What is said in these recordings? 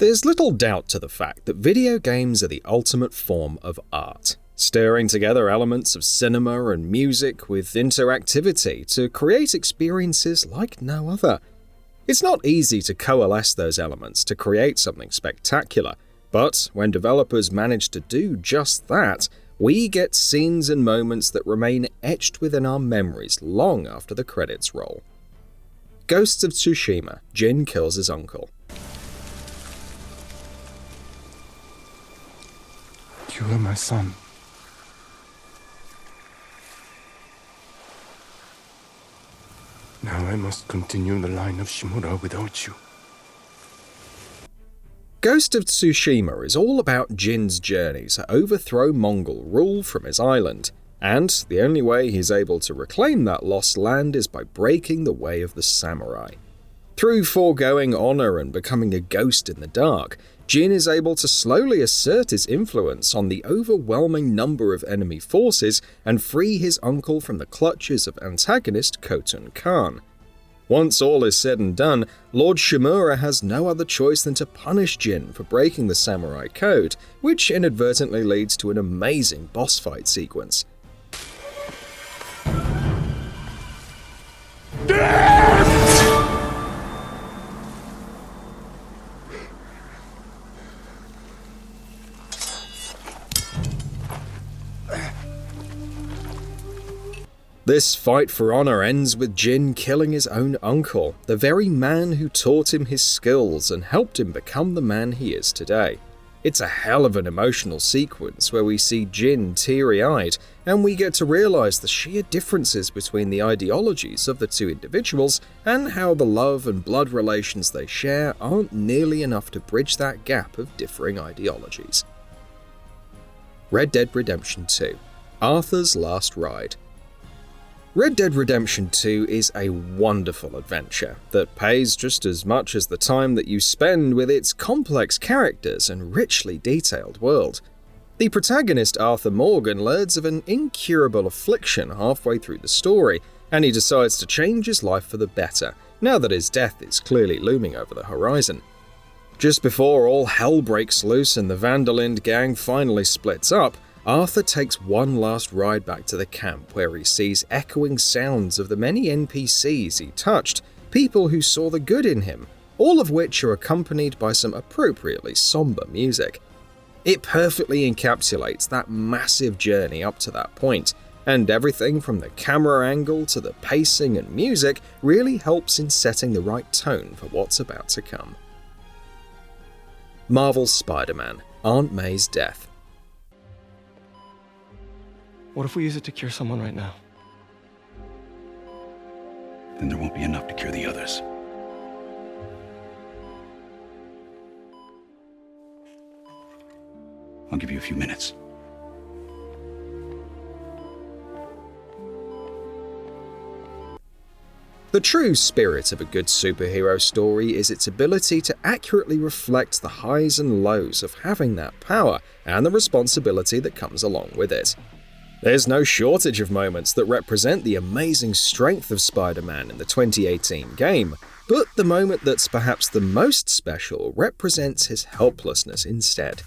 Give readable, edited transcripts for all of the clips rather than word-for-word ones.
There's little doubt to the fact that video games are the ultimate form of art, stirring together elements of cinema and music with interactivity to create experiences like no other. It's not easy to coalesce those elements to create something spectacular, but when developers manage to do just that, we get scenes and moments that remain etched within our memories long after the credits roll. Ghost of Tsushima, Jin kills his uncle. You are my son. Now I must continue the line of Shimura without you. Ghost of Tsushima is all about Jin's journey to overthrow Mongol rule from his island, and the only way he's able to reclaim that lost land is by breaking the way of the samurai. Through foregoing honor and becoming a ghost in the dark, Jin is able to slowly assert his influence on the overwhelming number of enemy forces and free his uncle from the clutches of antagonist Khotun Khan. Once all is said and done, Lord Shimura has no other choice than to punish Jin for breaking the samurai code, which inadvertently leads to an amazing boss fight sequence. This fight for honor ends with Jin killing his own uncle, the very man who taught him his skills and helped him become the man he is today. It's a hell of an emotional sequence where we see Jin teary-eyed, and we get to realize the sheer differences between the ideologies of the two individuals and how the love and blood relations they share aren't nearly enough to bridge that gap of differing ideologies. Red Dead Redemption 2: Arthur's Last Ride. Red Dead Redemption 2 is a wonderful adventure that pays just as much as the time that you spend with its complex characters and richly detailed world. The protagonist Arthur Morgan learns of an incurable affliction halfway through the story, and he decides to change his life for the better, now that his death is clearly looming over the horizon. Just before all hell breaks loose and the Van der Linde gang finally splits up, Arthur takes one last ride back to the camp where he sees echoing sounds of the many NPCs he touched, people who saw the good in him, all of which are accompanied by some appropriately somber music. It perfectly encapsulates that massive journey up to that point, and everything from the camera angle to the pacing and music really helps in setting the right tone for what's about to come. Marvel's Spider-Man: Aunt May's Death. What if we use it to cure someone right now? Then there won't be enough to cure the others. I'll give you a few minutes. The true spirit of a good superhero story is its ability to accurately reflect the highs and lows of having that power and the responsibility that comes along with it. There's no shortage of moments that represent the amazing strength of Spider-Man in the 2018 game, but the moment that's perhaps the most special represents his helplessness instead.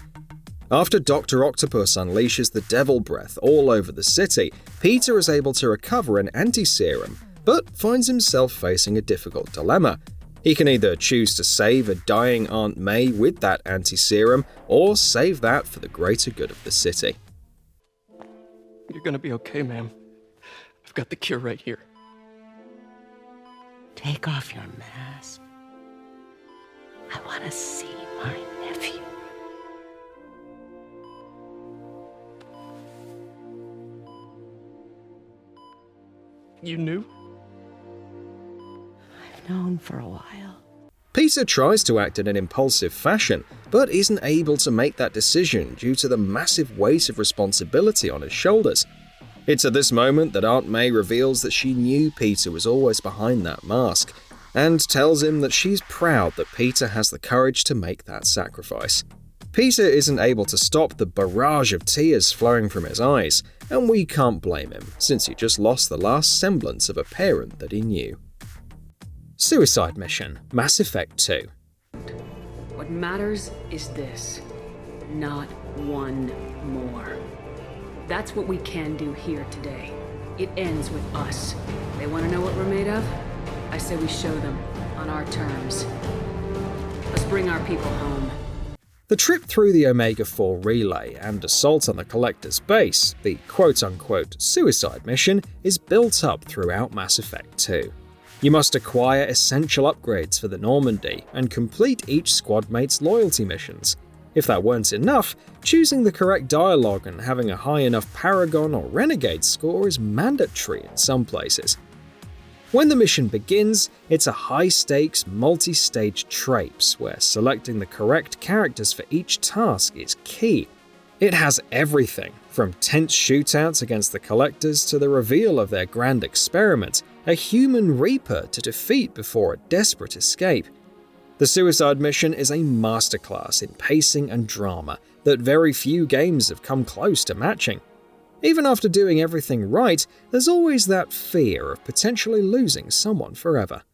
After Dr. Octopus unleashes the Devil Breath all over the city, Peter is able to recover an anti-serum, but finds himself facing a difficult dilemma. He can either choose to save a dying Aunt May with that anti-serum, or save that for the greater good of the city. You're gonna be okay, ma'am. I've got the cure right here. Take off your mask. I want to see my nephew. You knew? I've known for a while. Peter tries to act in an impulsive fashion, but isn't able to make that decision due to the massive weight of responsibility on his shoulders. It's at this moment that Aunt May reveals that she knew Peter was always behind that mask, and tells him that she's proud that Peter has the courage to make that sacrifice. Peter isn't able to stop the barrage of tears flowing from his eyes, and we can't blame him, since he just lost the last semblance of a parent that he knew. Suicide Mission: Mass Effect 2. What matters is this. Not one more. That's what we can do here today. It ends with us. They want to know what we're made of? I say we show them, on our terms. Let's bring our people home. The trip through the Omega-4 relay and assault on the Collector's base, the quote-unquote suicide mission, is built up throughout Mass Effect 2. You must acquire essential upgrades for the Normandy and complete each squad mate's loyalty missions. If that weren't enough, choosing the correct dialogue and having a high enough Paragon or Renegade score is mandatory in some places. When the mission begins, it's a high-stakes, multi-stage traipse where selecting the correct characters for each task is key. It has everything, from tense shootouts against the Collectors to the reveal of their grand experiment, a human Reaper to defeat before a desperate escape. The suicide mission is a masterclass in pacing and drama that very few games have come close to matching. Even after doing everything right, there's always that fear of potentially losing someone forever.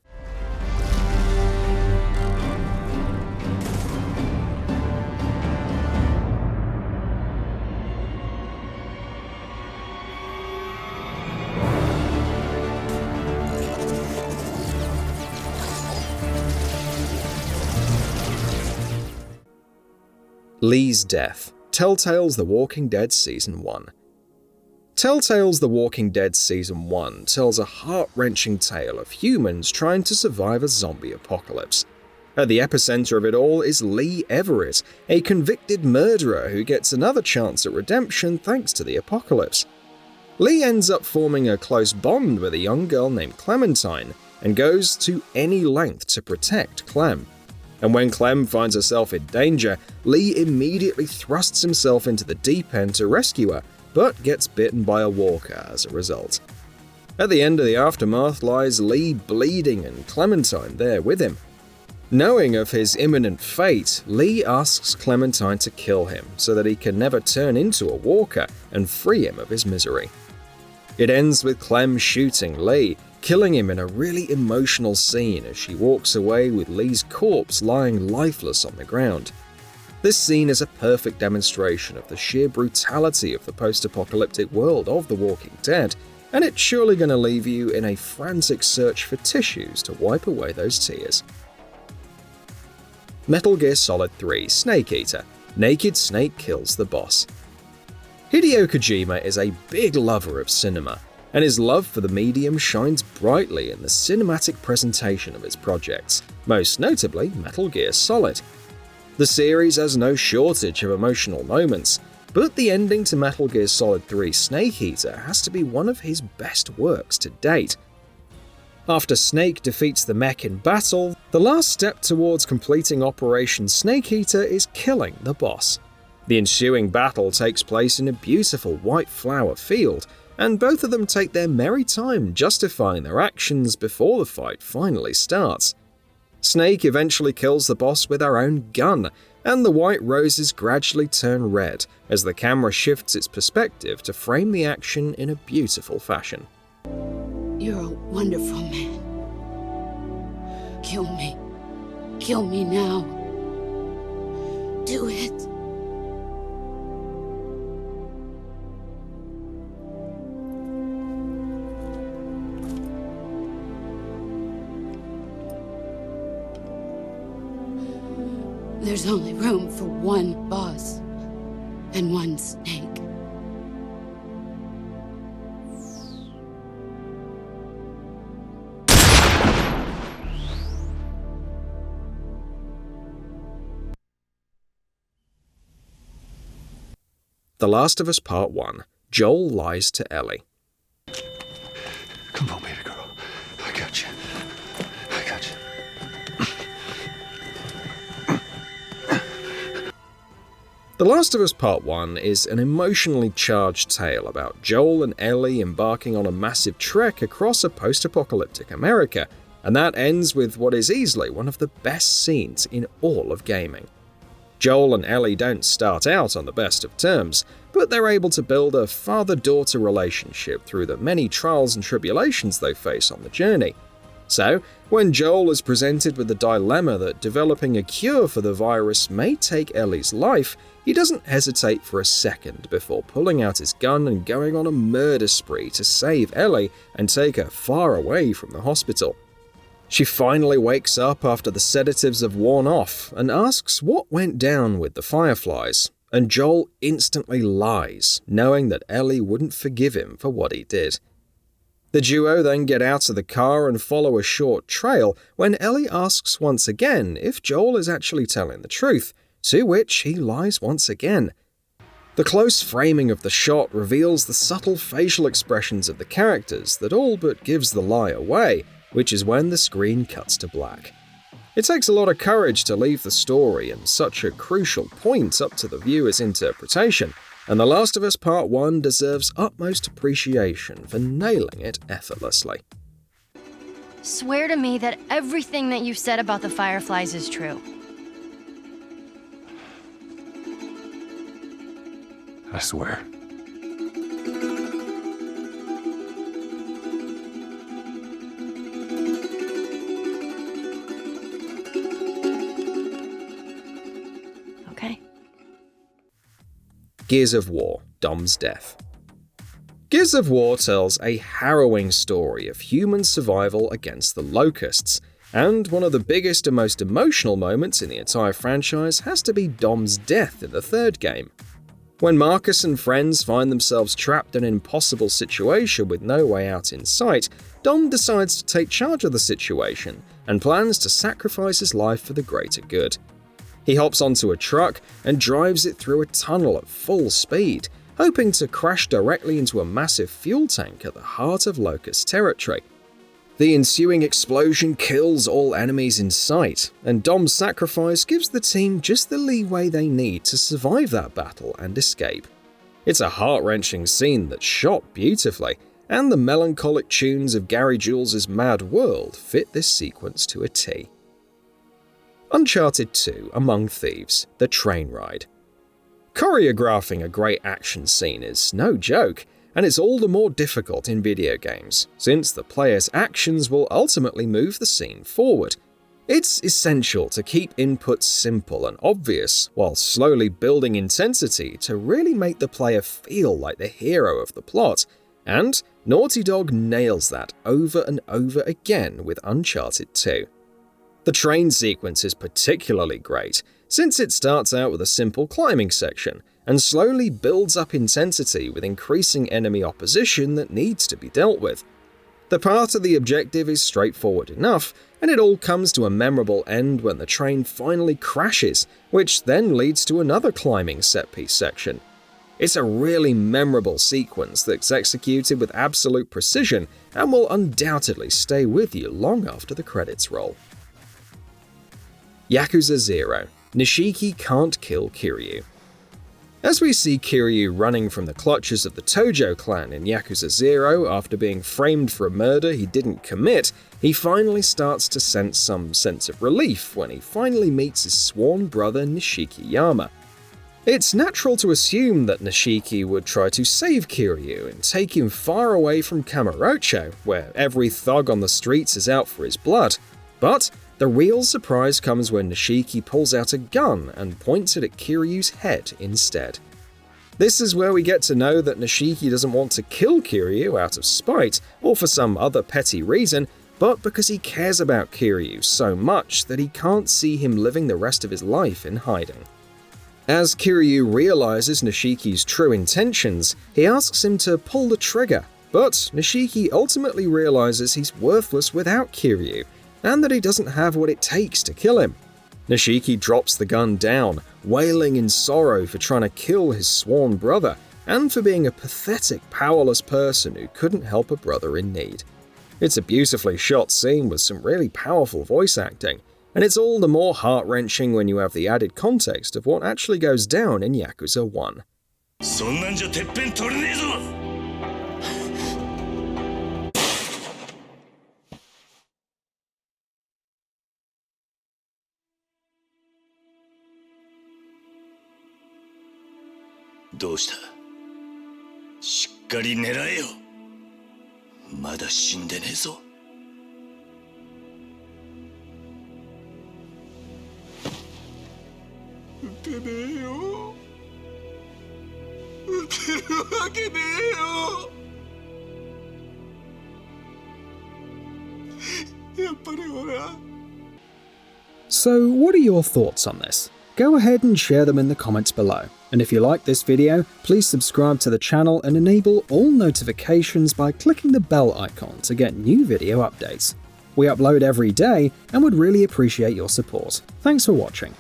Lee's death. Telltale's The Walking Dead Season 1. Telltale's The Walking Dead Season 1 tells a heart-wrenching tale of humans trying to survive a zombie apocalypse. At the epicenter of it all is Lee Everett, a convicted murderer who gets another chance at redemption thanks to the apocalypse. Lee ends up forming a close bond with a young girl named Clementine and goes to any length to protect Clem. And when Clem finds herself in danger, Lee immediately thrusts himself into the deep end to rescue her, but gets bitten by a walker as a result. At the end of the aftermath lies Lee bleeding and Clementine there with him. Knowing of his imminent fate, Lee asks Clementine to kill him so that he can never turn into a walker and free him of his misery. It ends with Clem shooting Lee, killing him in a really emotional scene as she walks away with Lee's corpse lying lifeless on the ground. This scene is a perfect demonstration of the sheer brutality of the post-apocalyptic world of The Walking Dead, and it's surely going to leave you in a frantic search for tissues to wipe away those tears. Metal Gear Solid 3 Snake Eater. Naked Snake kills the boss. Hideo Kojima is a big lover of cinema, and his love for the medium shines brightly in the cinematic presentation of his projects, most notably Metal Gear Solid. The series has no shortage of emotional moments, but the ending to Metal Gear Solid 3 Snake Eater has to be one of his best works to date. After Snake defeats the mech in battle, the last step towards completing Operation Snake Eater is killing the boss. The ensuing battle takes place in a beautiful white flower field, and both of them take their merry time justifying their actions before the fight finally starts. Snake eventually kills the boss with her own gun, and the white roses gradually turn red as the camera shifts its perspective to frame the action in a beautiful fashion. You're a wonderful man. Kill me. Kill me now. Do it. There's only room for one boss and one snake. The Last of Us Part 1. Joel lies to Ellie. Come on, baby girl. I got you. I got you. The Last of Us Part 1 is an emotionally charged tale about Joel and Ellie embarking on a massive trek across a post-apocalyptic America, and that ends with what is easily one of the best scenes in all of gaming. Joel and Ellie don't start out on the best of terms, but they're able to build a father-daughter relationship through the many trials and tribulations they face on the journey. So, when Joel is presented with the dilemma that developing a cure for the virus may take Ellie's life, he doesn't hesitate for a second before pulling out his gun and going on a murder spree to save Ellie and take her far away from the hospital. She finally wakes up after the sedatives have worn off and asks what went down with the Fireflies, and Joel instantly lies, knowing that Ellie wouldn't forgive him for what he did. The duo then get out of the car and follow a short trail when Ellie asks once again if Joel is actually telling the truth, to which he lies once again. The close framing of the shot reveals the subtle facial expressions of the characters that all but gives the lie away, which is when the screen cuts to black. It takes a lot of courage to leave the story and such a crucial point up to the viewer's interpretation, and The Last of Us Part 1 deserves utmost appreciation for nailing it effortlessly. Swear to me that everything that you've said about the Fireflies is true. I swear. Okay. Gears of War: Dom's Death. Gears of War tells a harrowing story of human survival against the Locusts, and one of the biggest and most emotional moments in the entire franchise has to be Dom's death in the third game. When Marcus and friends find themselves trapped in an impossible situation with no way out in sight, Dom decides to take charge of the situation and plans to sacrifice his life for the greater good. He hops onto a truck and drives it through a tunnel at full speed, hoping to crash directly into a massive fuel tank at the heart of Locust territory. The ensuing explosion kills all enemies in sight, and Dom's sacrifice gives the team just the leeway they need to survive that battle and escape. It's a heart-wrenching scene that's shot beautifully, and the melancholic tunes of Gary Jules' Mad World fit this sequence to a T. Uncharted 2: Among Thieves: The Train Ride. Choreographing a great action scene is no joke, and it's all the more difficult in video games, since the player's actions will ultimately move the scene forward. It's essential to keep inputs simple and obvious, while slowly building intensity to really make the player feel like the hero of the plot, and Naughty Dog nails that over and over again with Uncharted 2. The train sequence is particularly great, since it starts out with a simple climbing section, and slowly builds up intensity with increasing enemy opposition that needs to be dealt with. The path to the objective is straightforward enough, and it all comes to a memorable end when the train finally crashes, which then leads to another climbing set-piece section. It's a really memorable sequence that's executed with absolute precision and will undoubtedly stay with you long after the credits roll. Yakuza Zero: Nishiki Can't Kill Kiryu. As we see Kiryu running from the clutches of the Tojo clan in Yakuza Zero after being framed for a murder he didn't commit, he finally starts to sense some sense of relief when he finally meets his sworn brother Nishiki Yama. It's natural to assume that Nishiki would try to save Kiryu and take him far away from Kamurocho, where every thug on the streets is out for his blood, but the real surprise comes when Nishiki pulls out a gun and points it at Kiryu's head instead. This is where we get to know that Nishiki doesn't want to kill Kiryu out of spite or for some other petty reason, but because he cares about Kiryu so much that he can't see him living the rest of his life in hiding. As Kiryu realizes Nishiki's true intentions, he asks him to pull the trigger, but Nishiki ultimately realizes he's worthless without Kiryu, and that he doesn't have what it takes to kill him. Nishiki drops the gun down, wailing in sorrow for trying to kill his sworn brother, and for being a pathetic, powerless person who couldn't help a brother in need. It's a beautifully shot scene with some really powerful voice acting, and it's all the more heart-wrenching when you have the added context of what actually goes down in Yakuza 1. そんなんじゃてっぺん取れねえぞどうしたしっかり狙えよまだ死んでねえぞ So, what are your thoughts on this? Go ahead and share them in the comments below. And if you like this video, please subscribe to the channel and enable all notifications by clicking the bell icon to get new video updates. We upload every day and would really appreciate your support. Thanks for watching.